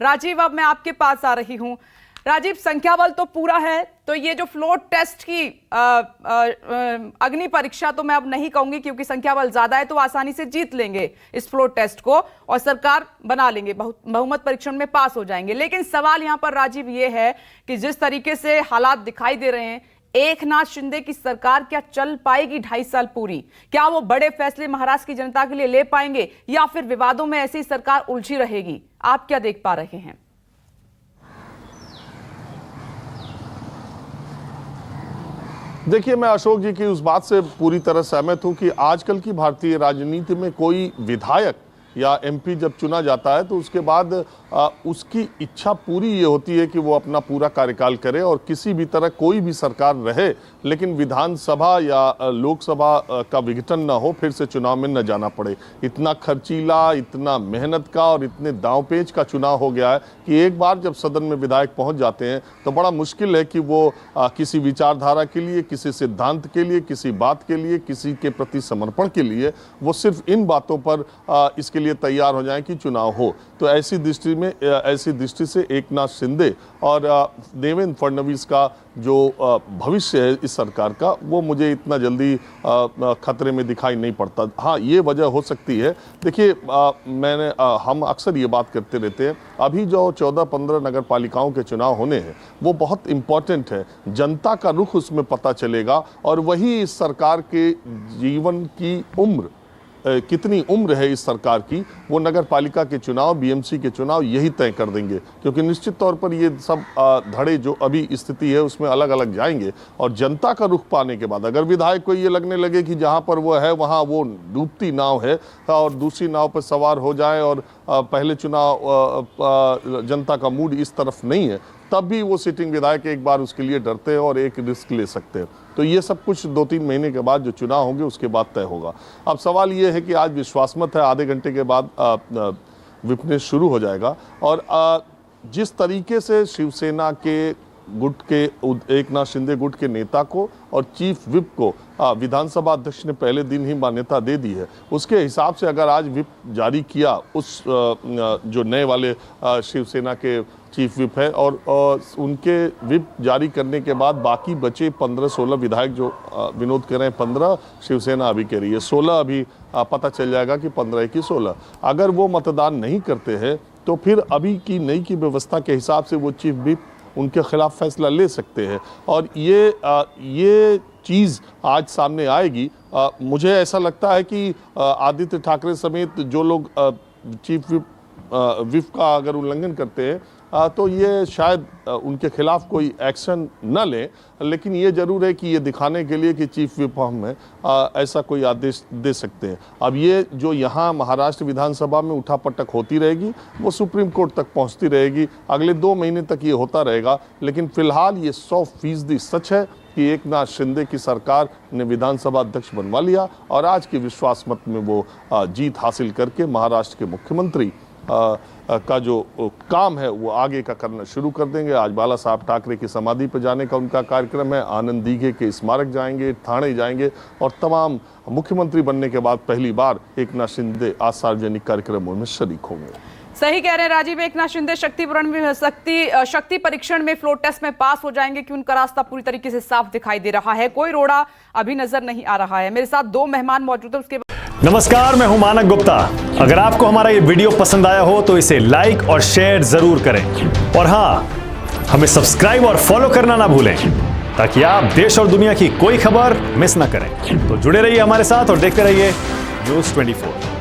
राजीव, अब मैं आपके पास आ रही हूं। राजीव, संख्या बल तो पूरा है, तो ये जो फ्लोट टेस्ट की अग्नि परीक्षा तो मैं अब नहीं कहूंगी, क्योंकि संख्या बल ज्यादा है तो आसानी से जीत लेंगे इस फ्लोट टेस्ट को और सरकार बना लेंगे, बहुमत परीक्षण में पास हो जाएंगे। लेकिन सवाल यहां पर राजीव ये है कि जिस तरीके से हालात दिखाई दे रहे हैं, एकनाथ शिंदे की सरकार क्या चल पाएगी 2.5 साल पूरी? क्या वो बड़े फैसले महाराष्ट्र की जनता के लिए ले पाएंगे, या फिर विवादों में ऐसी सरकार उलझी रहेगी? आप क्या देख पा रहे हैं? देखिए, मैं अशोक जी की उस बात से पूरी तरह सहमत हूं कि आजकल की भारतीय राजनीति में कोई विधायक या एमपी जब चुना जाता है तो उसके बाद उसकी इच्छा पूरी ये होती है कि वो अपना पूरा कार्यकाल करे और किसी भी तरह कोई भी सरकार रहे, लेकिन विधानसभा या लोकसभा का विघटन ना हो, फिर से चुनाव में न जाना पड़े। इतना खर्चीला, इतना मेहनत का और इतने दांवपेच का चुनाव हो गया है कि एक बार जब सदन में विधायक पहुंच जाते हैं तो बड़ा मुश्किल है कि वो किसी विचारधारा के लिए, किसी सिद्धांत के लिए, किसी बात के लिए, किसी के प्रति समर्पण के लिए वो सिर्फ इन बातों पर इसके लिए तैयार हो जाएं कि चुनाव हो। तो ऐसी दृष्टि से एकनाथ शिंदे और देवेंद्र फडणवीस का जो भविष्य है इस सरकार का, वो मुझे इतना जल्दी खतरे में दिखाई नहीं पड़ता। हाँ, ये वजह हो सकती है। देखिए, हम अक्सर ये बात करते रहते हैं, अभी जो 14-15 नगर पालिकाओं के चुनाव होने हैं वो बहुत इम्पोर्टेंट है। जनता का रुख उसमें पता चलेगा और वही इस सरकार के जीवन की उम्र, कितनी उम्र है इस सरकार की, वो नगर पालिका के चुनाव, बीएमसी के चुनाव यही तय कर देंगे। क्योंकि निश्चित तौर पर ये सब धड़े जो अभी स्थिति है उसमें अलग अलग जाएंगे और जनता का रुख पाने के बाद अगर विधायक को ये लगने लगे कि जहां पर वो है वहां वो डूबती नाव है और दूसरी नाव पर सवार हो जाए और पहले चुनाव जनता का मूड इस तरफ नहीं है, तब भी वो सिटिंग विधायक एक बार उसके लिए डरते हैं और एक रिस्क ले सकते हैं। तो ये सब कुछ 2-3 महीने के बाद जो चुनाव होंगे उसके बाद तय होगा। अब सवाल ये है कि आज विश्वास मत है, आधे घंटे के बाद विपनेश शुरू हो जाएगा और जिस तरीके से शिवसेना के गुट के एकनाथ शिंदे गुट के नेता को और चीफ विप को विधानसभा अध्यक्ष ने पहले दिन ही मान्यता दे दी है, उसके हिसाब से अगर आज विप जारी किया उस जो नए वाले शिवसेना के चीफ विप है और उनके विप जारी करने के बाद बाकी बचे 15-16 विधायक जो विनोद कह रहे हैं 15, शिवसेना अभी कह रही है 16, अभी पता चल जाएगा कि 15 की 16, अगर वो मतदान नहीं करते हैं तो फिर अभी की नई की व्यवस्था के हिसाब से वो चीफ विप उनके खिलाफ फैसला ले सकते हैं और ये चीज़ आज सामने आएगी। मुझे ऐसा लगता है कि आदित्य ठाकरे समेत जो लोग चीफ विप का अगर उल्लंघन करते हैं तो ये शायद उनके खिलाफ कोई एक्शन न लें, लेकिन ये जरूर है कि ये दिखाने के लिए कि चीफ विप हम हैं, ऐसा कोई आदेश दे सकते हैं। अब ये जो यहाँ महाराष्ट्र विधानसभा में उठापटक होती रहेगी वो सुप्रीम कोर्ट तक पहुँचती रहेगी, अगले 2 महीने तक ये होता रहेगा। लेकिन फिलहाल ये 100% सच है कि एकनाथ शिंदे की सरकार ने विधानसभा अध्यक्ष बनवा लिया और आज के विश्वास मत में वो जीत हासिल करके महाराष्ट्र के मुख्यमंत्री का जो काम है वो आगे का करना शुरू कर देंगे। आज बाला साहब ठाकरे की समाधि पर जाने का उनका कार्यक्रम है, आनंद दीघे के स्मारक जाएंगे, ठाणे जाएंगे और तमाम मुख्यमंत्री बनने के बाद पहली बार एकनाथ शिंदे आज सार्वजनिक कार्यक्रमों में शरीक होंगे। सही कह रहे हैं राजीव, एकनाथ शिंदे शक्ति परीक्षण में फ्लोट टेस्ट में पास हो जाएंगे कि उनका रास्ता पूरी तरीके से साफ दिखाई दे रहा है, कोई रोड़ा अभी नजर नहीं आ रहा है। मेरे साथ 2 मेहमान मौजूद है, उसके नमस्कार, मैं हूं मानक गुप्ता। अगर आपको हमारा ये वीडियो पसंद आया हो तो इसे लाइक और शेयर जरूर करें और हाँ, हमें सब्सक्राइब और फॉलो करना ना भूलें ताकि आप देश और दुनिया की कोई खबर मिस ना करें। तो जुड़े रहिए हमारे साथ और देखते रहिए न्यूज़ 24।